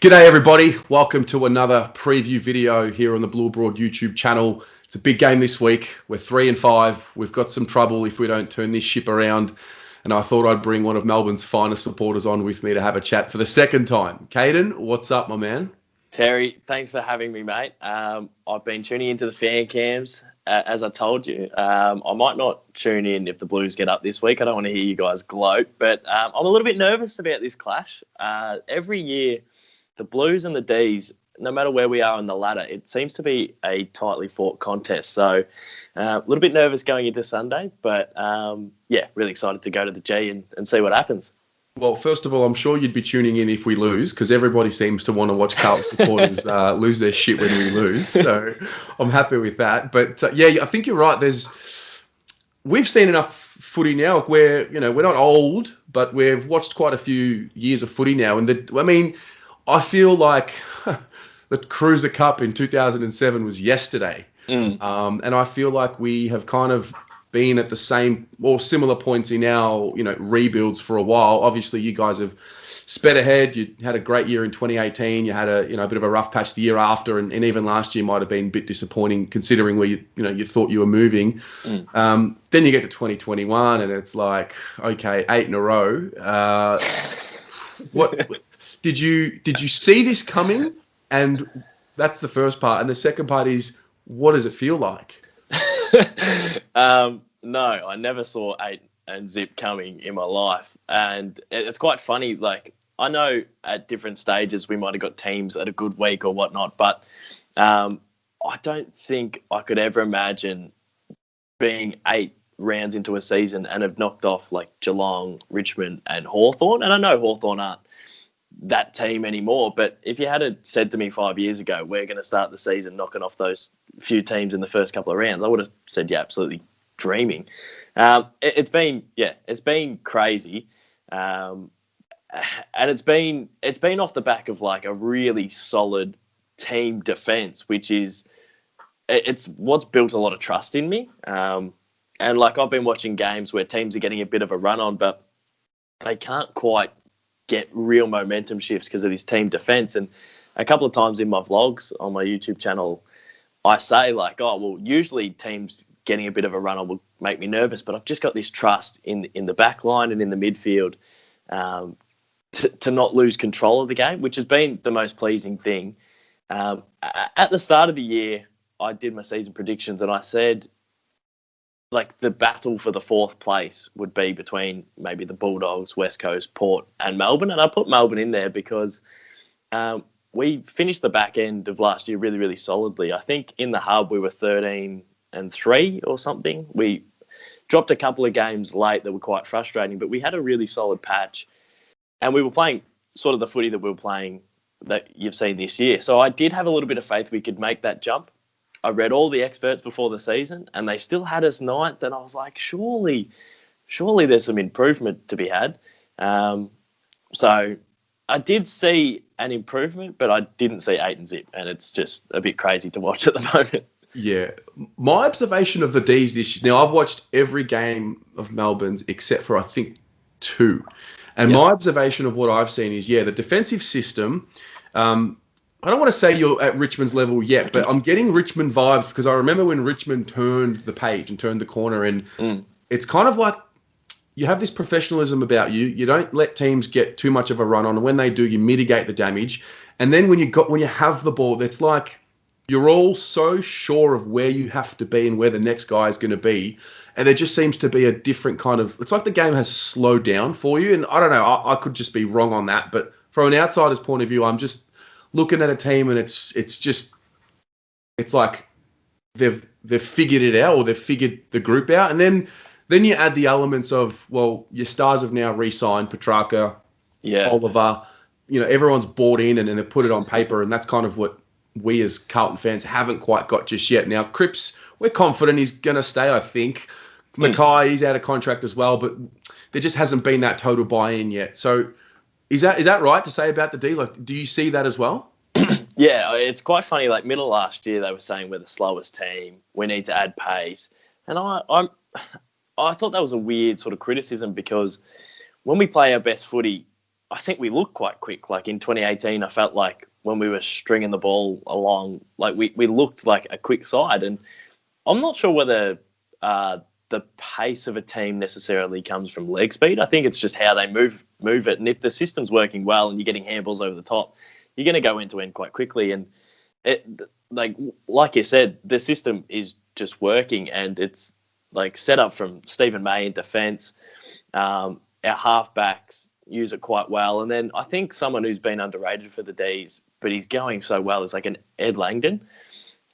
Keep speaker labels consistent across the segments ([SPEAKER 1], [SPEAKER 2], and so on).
[SPEAKER 1] G'day everybody, welcome to another preview video here on the Blue Abroad YouTube channel. It's a big game this week. We're 3-5. We've got some trouble if we don't turn this ship around. And I thought I'd bring one of Melbourne's finest supporters on with me to have a chat for the second time. Caden, what's up, my man?
[SPEAKER 2] Terry, thanks for having me, mate. I've been tuning into the fan cams, as I told you. I might not tune in if the Blues get up this week. I don't want to hear you guys gloat, but I'm a little bit nervous about this clash. Every year, the Blues and the D's, no matter where we are on the ladder, it seems to be a tightly fought contest. So a little bit nervous going into Sunday, but really excited to go to the G and see what happens.
[SPEAKER 1] Well, first of all, I'm sure you'd be tuning in if we lose, because everybody seems to want to watch Carlton supporters lose their shit when we lose. So I'm happy with that. But I think you're right. We've seen enough footy now where, we're not old, but we've watched quite a few years of footy now. And I feel like the Cruiser Cup in 2007 was yesterday. And I feel like we have kind of been at the same or similar points in our, rebuilds for a while. Obviously, you guys have sped ahead. You had a great year in 2018. You had a bit of a rough patch the year after, and even last year might have been a bit disappointing considering where you thought you were moving. Then you get to 2021, and it's like, okay, 8 in a row. What did you see this coming? And that's the first part. And the second part is, what does it feel like?
[SPEAKER 2] No, I never saw 8 and zip coming in my life. And it's quite funny. Like, I know at different stages we might have got teams at a good week or whatnot, but I don't think I could ever imagine being 8 rounds into a season and have knocked off like Geelong, Richmond and Hawthorn. And I know Hawthorn aren't that team anymore, but if you had said to me 5 years ago, we're going to start the season knocking off those few teams in the first couple of rounds, I would have said, yeah, absolutely dreaming. It's been crazy. And it's been off the back of like a really solid team defense, which is, it's what's built a lot of trust in me. And like, I've been watching games where teams are getting a bit of a run on, but they can't quite get real momentum shifts because of this team defense. And a couple of times in my vlogs on my YouTube channel, I say like, oh, well, usually teams getting a bit of a run on will make me nervous, but I've just got this trust in the back line and in the midfield to not lose control of the game, which has been the most pleasing thing. At the start of the year, I did my season predictions and I said, like, the battle for the 4th place would be between maybe the Bulldogs, West Coast, Port and Melbourne. And I put Melbourne in there because we finished the back end of last year really, really solidly. I think in the hub we were 13-3 or something. We dropped a couple of games late that were quite frustrating, but we had a really solid patch. And we were playing sort of the footy that we were playing that you've seen this year. So I did have a little bit of faith we could make that jump. I read all the experts before the season and they still had us 9th. And I was like, surely there's some improvement to be had. So I did see an improvement, but I didn't see 8 and zip. And it's just a bit crazy to watch at the moment.
[SPEAKER 1] Yeah. My observation of the D's this year, now I've watched every game of Melbourne's except for, I think, 2. And my observation of what I've seen is, the defensive system, I don't want to say you're at Richmond's level yet, but I'm getting Richmond vibes because I remember when Richmond turned the page and turned the corner, and it's kind of like you have this professionalism about you. You don't let teams get too much of a run on, and when they do, you mitigate the damage. And then when you have the ball, it's like you're all so sure of where you have to be and where the next guy is going to be, and there just seems to be a different kind of. It's like the game has slowed down for you, and I don't know. I could just be wrong on that, but from an outsider's point of view, I'm just looking at a team and it's like they've figured it out, or they've figured the group out. And then you add the elements of, well, your stars have now re-signed Petrarca, Oliver, everyone's bought in and they've put it on paper. And that's kind of what we as Carlton fans haven't quite got just yet. Now, Cripps, we're confident he's going to stay, I think. Mackay, he's out of contract as well, but there just hasn't been that total buy-in yet. So is that right to say about the D? Like, do you see that as well?
[SPEAKER 2] Yeah, it's quite funny. Like, middle of last year, they were saying we're the slowest team. We need to add pace. And I thought that was a weird sort of criticism because when we play our best footy, I think we looked quite quick. Like in 2018, I felt like when we were stringing the ball along, like we looked like a quick side. And I'm not sure whether the pace of a team necessarily comes from leg speed. I think it's just how they move it. And if the system's working well and you're getting handballs over the top, you're going to go end to end quite quickly. And it, like you said, the system is just working, and it's like set up from Stephen May in defence. Our halfbacks use it quite well, and then I think someone who's been underrated for the D's, but he's going so well, is like an Ed Langdon.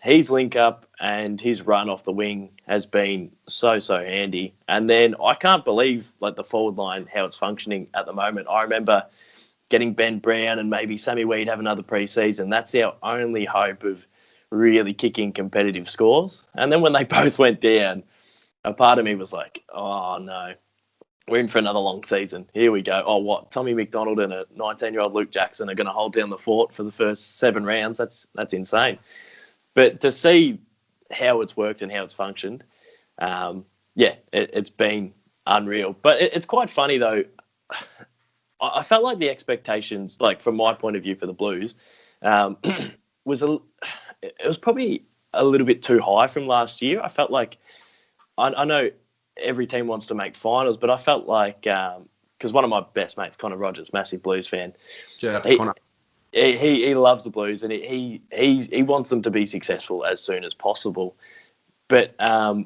[SPEAKER 2] His link up and his run off the wing has been so handy. And then I can't believe like the forward line, how it's functioning at the moment. I remember getting Ben Brown and maybe Sammy Weed have another pre-season. That's our only hope of really kicking competitive scores. And then when they both went down, a part of me was like, oh no, we're in for another long season. Here we go. Oh, what? Tommy McDonald and a 19-year-old Luke Jackson are going to hold down the fort for the first 7 rounds. That's insane. But to see how it's worked and how it's functioned, it's been unreal. But it's quite funny, though. I felt like the expectations, like from my point of view for the Blues, it was probably a little bit too high from last year. I felt like, I know every team wants to make finals, but I felt like, because one of my best mates, Connor Rogers, massive Blues fan.
[SPEAKER 1] Shout out to Connor.
[SPEAKER 2] He loves the Blues, and he wants them to be successful as soon as possible. But I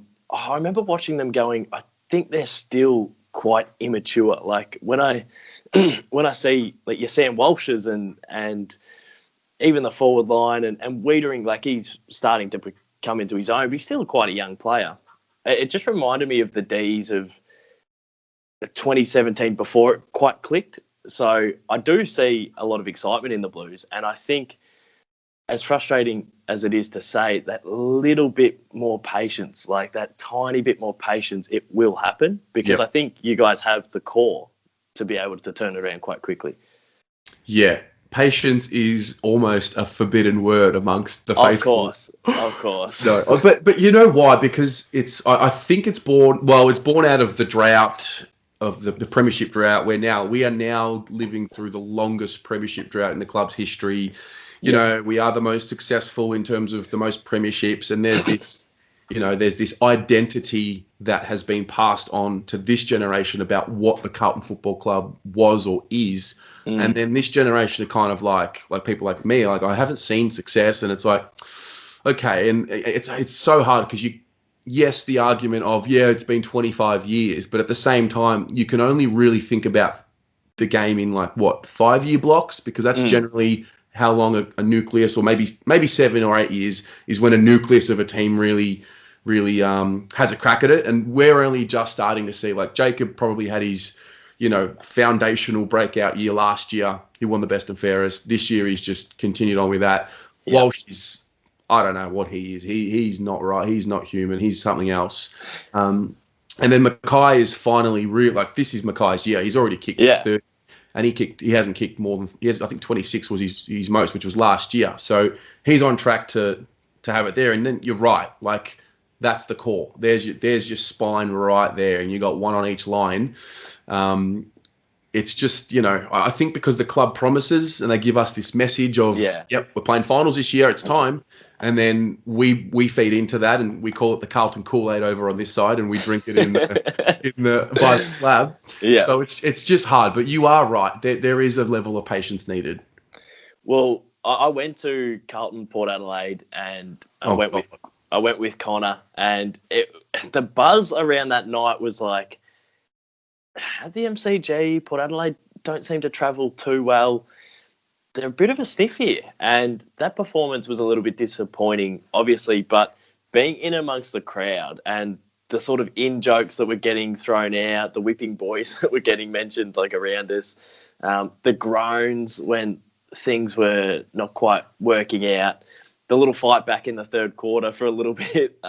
[SPEAKER 2] remember watching them going, I think they're still quite immature. Like when I see like your Sam Walsh's and even the forward line and Wiedering, like he's starting to come into his own, but he's still quite a young player. It just reminded me of the D's of 2017 before it quite clicked. So I do see a lot of excitement in the Blues, and I think, as frustrating as it is to say, that little bit more patience, like that tiny bit more patience, it will happen, because I think you guys have the core to be able to turn it around quite quickly.
[SPEAKER 1] Yeah, patience is almost a forbidden word amongst the faithful.
[SPEAKER 2] Of course.
[SPEAKER 1] No, but you know why? Because I think it's born out of the drought, of the premiership drought, where we are now living through the longest premiership drought in the club's history. You know, we are the most successful in terms of the most premierships, and there's this, there's this identity that has been passed on to this generation about what the Carlton Football Club was or is. And then this generation are kind of like people like me, like I haven't seen success, and it's like, okay, and it's so hard because yes, the argument of, it's been 25 years, but at the same time, you can only really think about the game in 5-year blocks, because that's generally how long a nucleus, or maybe 7 or 8 years, is when a nucleus of a team really has a crack at it. And we're only just starting to see, like Jacob probably had his, foundational breakout year last year. He won the best and fairest. This year he's just continued on with that. Yep. Walsh is, I don't know what he is. He's not right. He's not human. He's something else. And then Mackay is finally this is Mackay's year. He's already kicked his third, and he hasn't kicked more than, I think 26 was his most, which was last year. So he's on track to have it there. And then you're right. Like, that's the core. There's your spine right there, and you got one on each line. It's just, I think because the club promises and they give us this message of, we're playing finals this year, it's time. And then we feed into that, and we call it the Carlton Kool-Aid over on this side, and we drink it by the slab. Yeah. So it's just hard, but you are right. There is a level of patience needed.
[SPEAKER 2] Well, I went to Carlton, Port Adelaide, and I went with Connor, and the buzz around that night was like, at the MCG, Port Adelaide don't seem to travel too well. They're a bit of a stiff here, and that performance was a little bit disappointing, obviously, but being in amongst the crowd and the sort of in-jokes that were getting thrown out, the whipping boys that were getting mentioned around us, the groans when things were not quite working out, the little fight back in the third quarter for a little bit,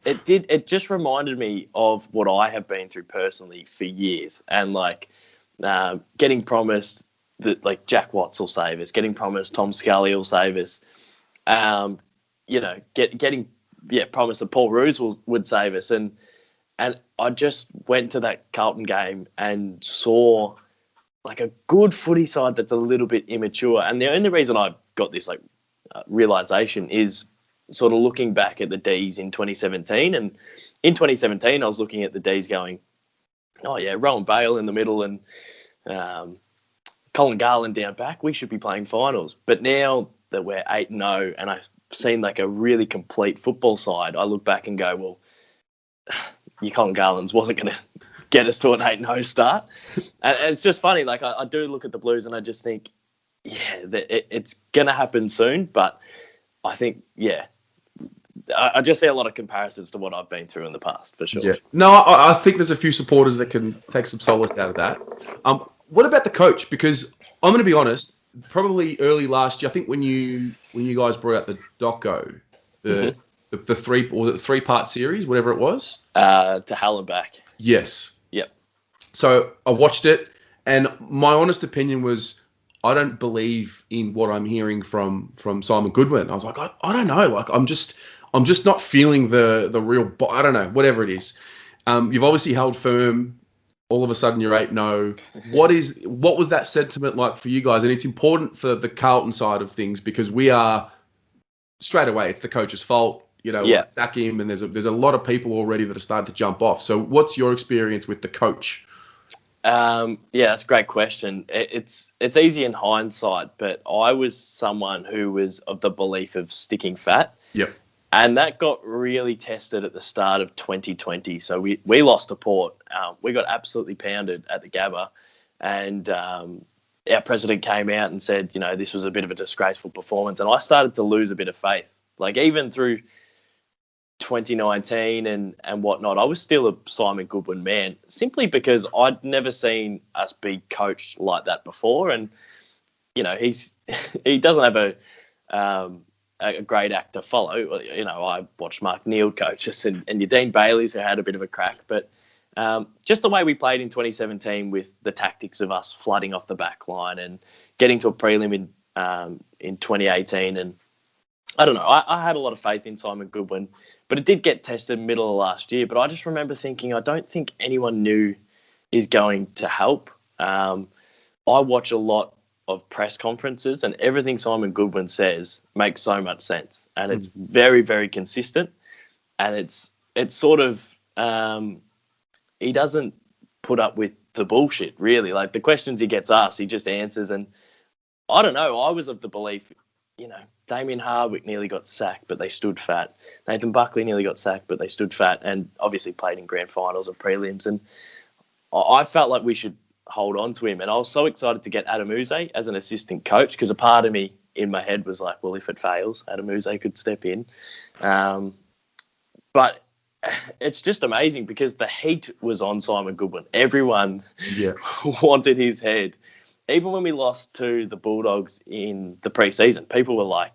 [SPEAKER 2] it just reminded me of what I have been through personally for years, and getting promised that Jack Watts will save us, getting promised Tom Scully will save us, getting promised that Paul Roos would save us, and I just went to that Carlton game and saw like a good footy side that's a little bit immature. And the only reason I got this like realization is sort of looking back at the D's in 2017. And in 2017, I was looking at the D's going, oh yeah, Rowan Bale in the middle and Colin Garland down back, we should be playing finals. But now that we're 8-0 and I've seen like a really complete football side, I look back and go, well, your Colin Garland's wasn't going to get us to an 8-0 start. And it's just funny. Like I do look at the Blues and I just think, yeah, it's going to happen soon. But I think, yeah, I just see a lot of comparisons to what I've been through in the past, for sure.
[SPEAKER 1] Yeah. No, I think there's a few supporters that can take some solace out of that. What about the coach? Because I'm going to be honest, probably early last year, I think when you guys brought out the doco, the 3-part series, whatever it was,
[SPEAKER 2] to hell and back.
[SPEAKER 1] Yes.
[SPEAKER 2] Yep.
[SPEAKER 1] So I watched it, and my honest opinion was, I don't believe in what I'm hearing from Simon Goodwin. I was like, I don't know, like I'm just not feeling the real. I don't know, whatever it is. You've obviously held firm. All of a sudden, you're 8-0. What was that sentiment like for you guys? And it's important for the Carlton side of things because we are straight away. It's the coach's fault. Sack him, and there's a lot of people already that are starting to jump off. So, what's your experience with the coach?
[SPEAKER 2] Yeah, that's a great question. It's easy in hindsight, but I was someone who was of the belief of sticking fat.
[SPEAKER 1] Yep.
[SPEAKER 2] And that got really tested at the start of 2020. So we lost to Port. We got absolutely pounded at the Gabba. And our president came out and said, this was a bit of a disgraceful performance. And I started to lose a bit of faith. Like even through 2019 and whatnot, I was still a Simon Goodwin man, simply because I'd never seen us be coached like that before. And, he doesn't have a great act to follow. I watched Mark Neal coach us and your Dean Baileys, who had a bit of a crack. But just the way we played in 2017 with the tactics of us flooding off the back line and getting to a prelim in 2018. And I don't know, I had a lot of faith in Simon Goodwin, but it did get tested middle of last year. But I just remember thinking, I don't think anyone new is going to help. I watch a lot of press conferences, and everything Simon Goodwin says makes so much sense, and it's very, very consistent, and it's sort of he doesn't put up with the bullshit, really. Like the questions he gets asked, he just answers. And I don't know, I was of the belief, Damien Hardwick nearly got sacked, but they stood fat. Nathan Buckley nearly got sacked, but they stood fat, and obviously played in grand finals or prelims. And I felt like we should hold on to him. And I was so excited to get Adam Uze as an assistant coach, because a part of me in my head was like, well, if it fails, Adam Uze could step in. But it's just amazing because the heat was on Simon Goodwin. Everyone wanted his head. Even when we lost to the Bulldogs in the preseason, people were like,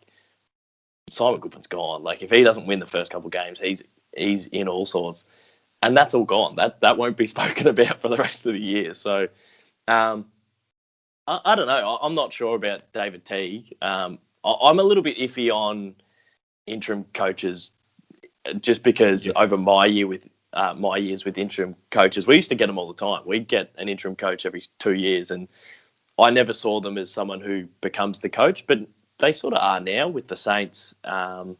[SPEAKER 2] Simon Goodwin's gone. Like if he doesn't win the first couple of games, he's in all sorts. And that's all gone. That won't be spoken about for the rest of the year. So I don't know. I'm not sure about David Teague. I'm a little bit iffy on interim coaches, just because over my years with interim coaches, we used to get them all the time. We'd get an interim coach every 2 years, and I never saw them as someone who becomes the coach, but they sort of are now with the Saints. And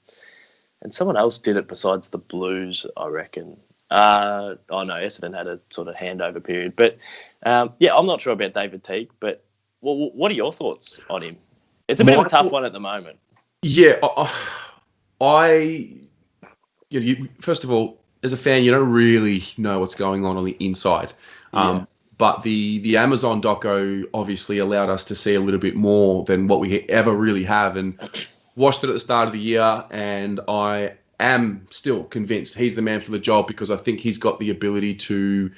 [SPEAKER 2] someone else did it besides the Blues, I reckon. No, Essendon had a sort of handover period. But, I'm not sure about David Teague, but what are your thoughts on him? It's a bit of a tough one at the moment. Yeah,
[SPEAKER 1] first of all, as a fan, you don't really know what's going on the inside. But the Amazon doco obviously allowed us to see a little bit more than what we ever really have, and watched it at the start of the year, and I am still convinced he's the man for the job, because I think he's got the ability to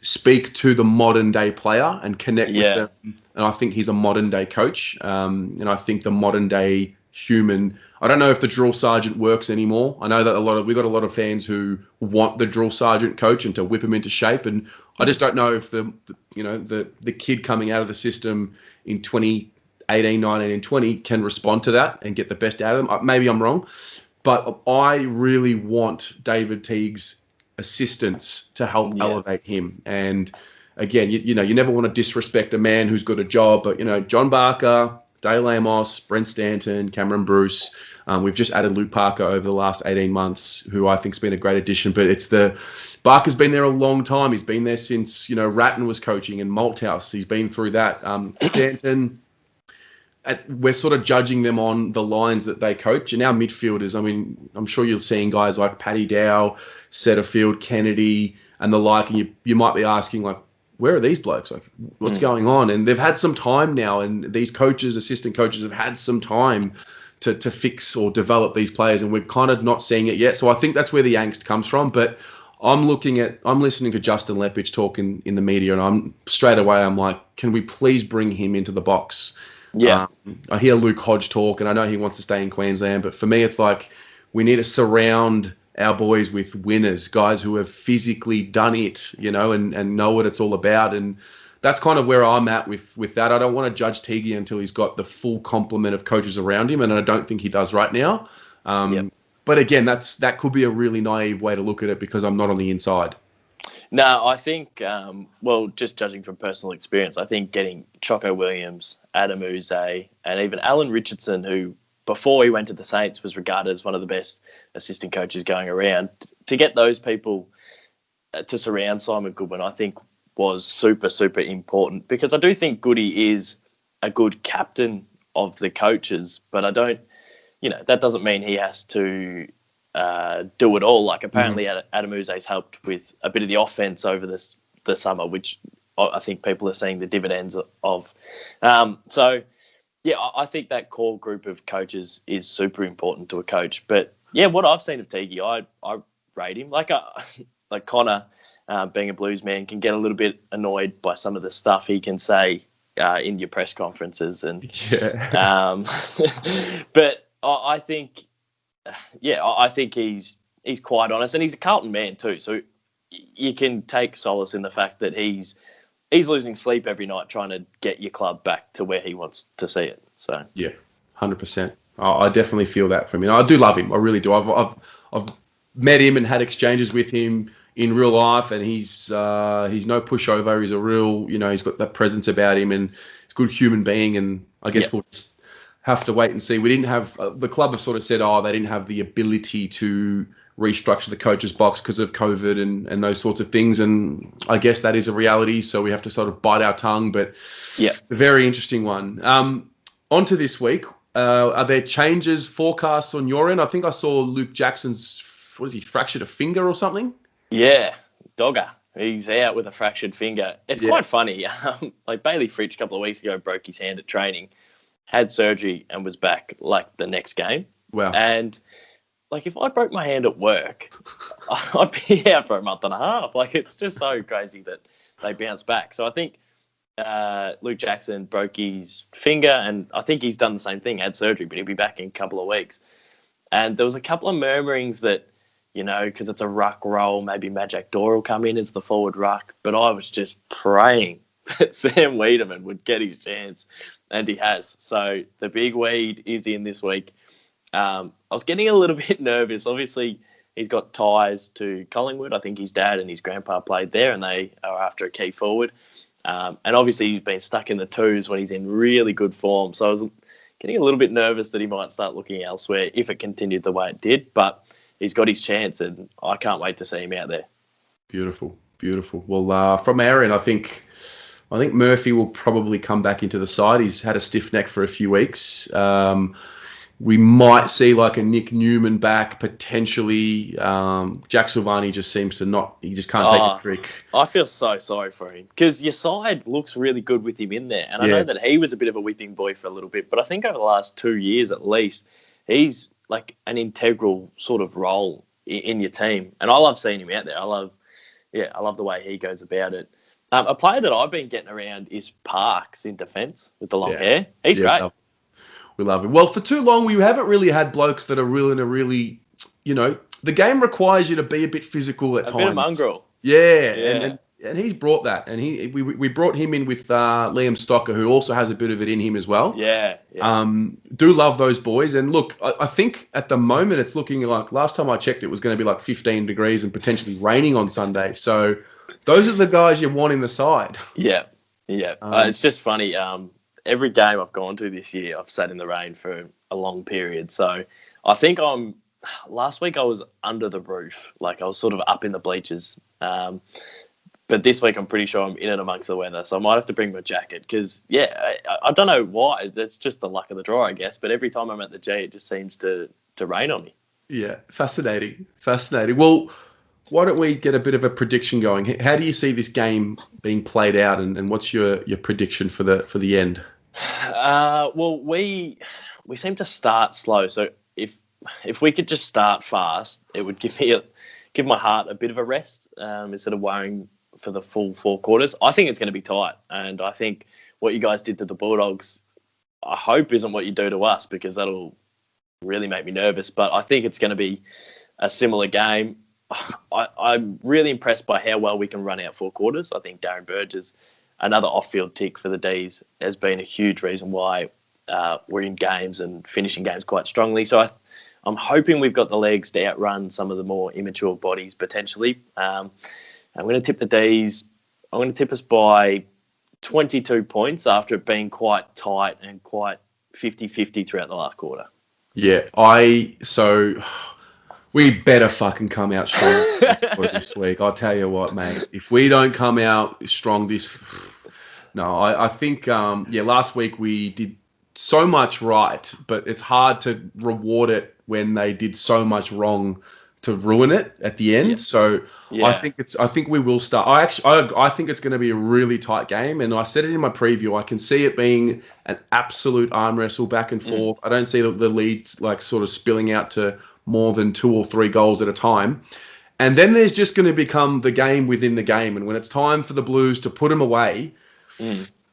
[SPEAKER 1] speak to the modern day player and connect with them. And I think he's a modern day coach. And I think the modern day human, I don't know if the drill sergeant works anymore. I know that we've got a lot of fans who want the drill sergeant coach and to whip him into shape. And I just don't know if the kid coming out of the system in 2018, 19 and 20 can respond to that and get the best out of them. Maybe I'm wrong, but I really want David Teague's assistance to help elevate him. And again, you never want to disrespect a man who's got a job, but John Barker, Dale Amos, Brent Stanton, Cameron Bruce. We've just added Luke Parker over the last 18 months, who I think's been a great addition. But Barker's been there a long time. He's been there since Ratton was coaching and Malthouse. He's been through that. Stanton. We're sort of judging them on the lines that they coach. And our midfielders, I mean, I'm sure you're seeing guys like Paddy Dow, Setterfield, Kennedy, and the like, and you might be asking, like, where are these blokes? Like, what's going on? And they've had some time now, and these coaches, assistant coaches, have had some time to fix or develop these players, and we're kind of not seeing it yet. So I think that's where the angst comes from. But I'm listening to Justin Lepage talk in the media, and I'm like, can we please bring him into the box?
[SPEAKER 2] Yeah.
[SPEAKER 1] I hear Luke Hodge talk, and I know he wants to stay in Queensland, but for me, it's like we need to surround our boys with winners, guys who have physically done it, and know what it's all about. And that's kind of where I'm at with that. I don't want to judge Teague until he's got the full complement of coaches around him, and I don't think he does right now. But again, that could be a really naive way to look at it because I'm not on the inside.
[SPEAKER 2] No, I think, just judging from personal experience, I think getting Choco Williams, Adam Uze, and even Alan Richardson, who before he went to the Saints was regarded as one of the best assistant coaches going around, to get those people to surround Simon Goodwin, I think was super, super important, because I do think Goody is a good captain of the coaches, but I don't, that doesn't mean he has to do it all. Like, apparently Adam Uze's helped with a bit of the offense over the summer, which I think people are seeing the dividends of. I think that core group of coaches is super important to a coach. But yeah, what I've seen of Teague, I rate him. Like Connor, being a Blues man, can get a little bit annoyed by some of the stuff he can say in your press conferences, and but I think. I think he's quite honest, and he's a Carlton man too. So you can take solace in the fact that he's losing sleep every night trying to get your club back to where he wants to see it. So
[SPEAKER 1] 100%. I definitely feel that from him. I do love him. I really do. I've met him and had exchanges with him in real life, and he's no pushover. He's a real, he's got that presence about him, and he's a good human being. And I guess we'll just have to wait and see. We didn't have the club have sort of said, they didn't have the ability to restructure the coach's box because of COVID and those sorts of things. And I guess that is a reality. So we have to sort of bite our tongue. But a very interesting one. On to this week. Are there changes, forecasts on your end? I think I saw Luke Jackson's, fractured a finger or something?
[SPEAKER 2] Yeah, dogger. He's out with a fractured finger. It's quite funny. Like Bailey Fritsch a couple of weeks ago broke his hand at training, had surgery, and was back like the next game.
[SPEAKER 1] Wow. And
[SPEAKER 2] like, if I broke my hand at work, I'd be out for a month and a half. Like, it's just so crazy that they bounce back. So I think Luke Jackson broke his finger, and I think he's done the same thing, had surgery, but he'll be back in a couple of weeks. And there was a couple of murmurings that, because it's a ruck role, maybe Majak Dore will come in as the forward ruck. But I was just praying that Sam Wiedemann would get his chance, and he has. So the big weed is in this week. I was getting a little bit nervous. Obviously, he's got ties to Collingwood. I think his dad and his grandpa played there, and they are after a key forward. And obviously, he's been stuck in the twos when he's in really good form. So I was getting a little bit nervous that he might start looking elsewhere if it continued the way it did. But he's got his chance, and I can't wait to see him out there.
[SPEAKER 1] Beautiful, beautiful. Well, from our end, I think Murphy will probably come back into the side. He's had a stiff neck for a few weeks. We might see like a Nick Newman back, potentially. Jack Silvani just seems to he just can't take a trick.
[SPEAKER 2] I feel so sorry for him, because your side looks really good with him in there. And I know that he was a bit of a whipping boy for a little bit, but I think over the last 2 years at least, he's like an integral sort of role in your team. And I love seeing him out there. I love the way he goes about it. A player that I've been getting around is Parks in defence with the long hair. He's great.
[SPEAKER 1] We love him. Well, for too long, we haven't really had blokes that are really, the game requires you to be a bit physical at times. A bit of
[SPEAKER 2] mongrel.
[SPEAKER 1] Yeah. And he's brought that. And we brought him in with Liam Stocker, who also has a bit of it in him as well.
[SPEAKER 2] Yeah.
[SPEAKER 1] Do love those boys. And look, I think at the moment it's looking like, last time I checked, it was going to be like 15 degrees and potentially raining on Sunday. So Those are the guys you want in the side.
[SPEAKER 2] Yeah. It's just funny. Every game I've gone to this year, I've sat in the rain for a long period. So I think last week I was under the roof. Like I was sort of up in the bleachers. But this week I'm pretty sure I'm in and amongst the weather. So I might have to bring my jacket because, I don't know why. It's just the luck of the draw, I guess. But every time I'm at the G, it just seems to rain on me.
[SPEAKER 1] Yeah, fascinating. Well, why don't we get a bit of a prediction going? How do you see this game being played out, and what's your prediction for the end?
[SPEAKER 2] Well, we seem to start slow. So if we could just start fast, it would give my heart a bit of a rest instead of worrying for the full 4 quarters. I think it's going to be tight, and I think what you guys did to the Bulldogs, I hope isn't what you do to us because that'll really make me nervous. But I think it's going to be a similar game. I'm really impressed by how well we can run out 4 quarters. I think Darren Burgess, another off-field tick for the Ds, has been a huge reason why we're in games and finishing games quite strongly. So I'm hoping we've got the legs to outrun some of the more immature bodies potentially. I'm going to tip the Ds. I'm going to tip us by 22 points after it being quite tight and quite 50-50 throughout the last quarter.
[SPEAKER 1] Yeah, we better fucking come out strong this week. I'll tell you what, mate. If we don't come out strong I think, last week we did so much right, but it's hard to reward it when they did so much wrong to ruin it at the end. Yeah. So yeah. I think we will start. I think it's going to be a really tight game, and I said it in my preview. I can see it being an absolute arm wrestle back and forth. I don't see the leads like sort of spilling out to more than 2 or 3 goals at a time. And then there's just going to become the game within the game. And when it's time for the Blues to put them away,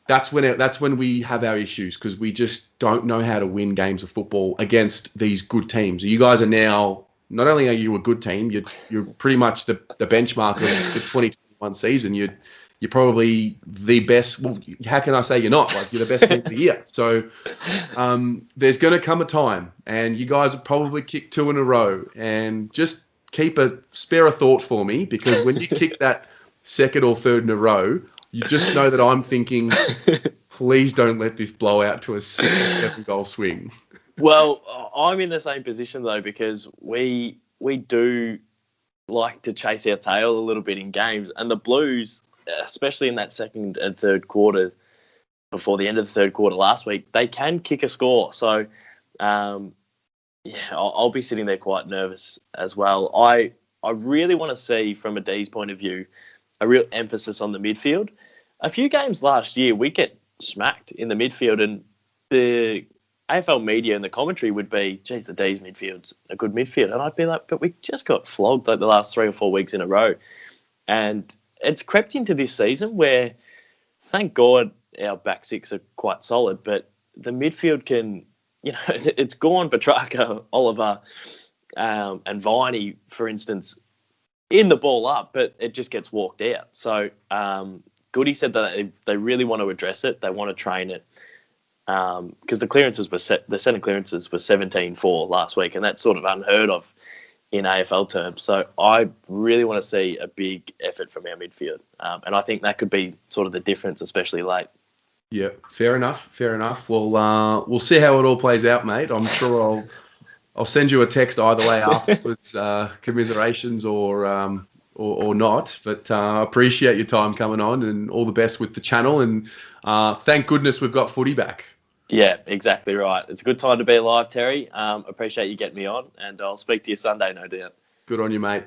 [SPEAKER 1] that's when we have our issues because we just don't know how to win games of football against these good teams. You guys are now, not only are you a good team, you're pretty much the benchmark of the 2021 season. You're probably the best. Well, how can I say you're not? Like, you're the best team of the year. So there's going to come a time, and you guys have probably kicked 2 in a row. And just spare a thought for me, because when you kick that second or third in a row, you just know that I'm thinking, please don't let this blow out to a 6 or 7 goal swing.
[SPEAKER 2] Well, I'm in the same position though, because we do like to chase our tail a little bit in games, and the Blues, especially in that second and third quarter, before the end of the third quarter last week, they can kick a score. So, I'll be sitting there quite nervous as well. I really want to see, from a D's point of view, a real emphasis on the midfield. A few games last year, we get smacked in the midfield, and the AFL media and the commentary would be, geez, the D's midfield's a good midfield. And I'd be like, but we just got flogged like the last 3 or 4 weeks in a row. And it's crept into this season where, thank God, our back 6 are quite solid, but the midfield can, it's Gorn, Petrarca, Oliver, and Viney, for instance, in the ball up, but it just gets walked out. So Goody said that they really want to address it. They want to train it because the centre clearances were 17-4 last week, and that's sort of unheard of in AFL terms. So I really want to see a big effort from our midfield, and I think that could be sort of the difference, especially late.
[SPEAKER 1] Yeah, fair enough. Well, we'll see how it all plays out, mate. I'm sure I'll send you a text either way afterwards, commiserations or not. But I appreciate your time coming on, and all the best with the channel. And thank goodness we've got footy back.
[SPEAKER 2] Yeah, exactly right. It's a good time to be alive, Terry. Appreciate you getting me on, and I'll speak to you Sunday, no doubt.
[SPEAKER 1] Good on you, mate.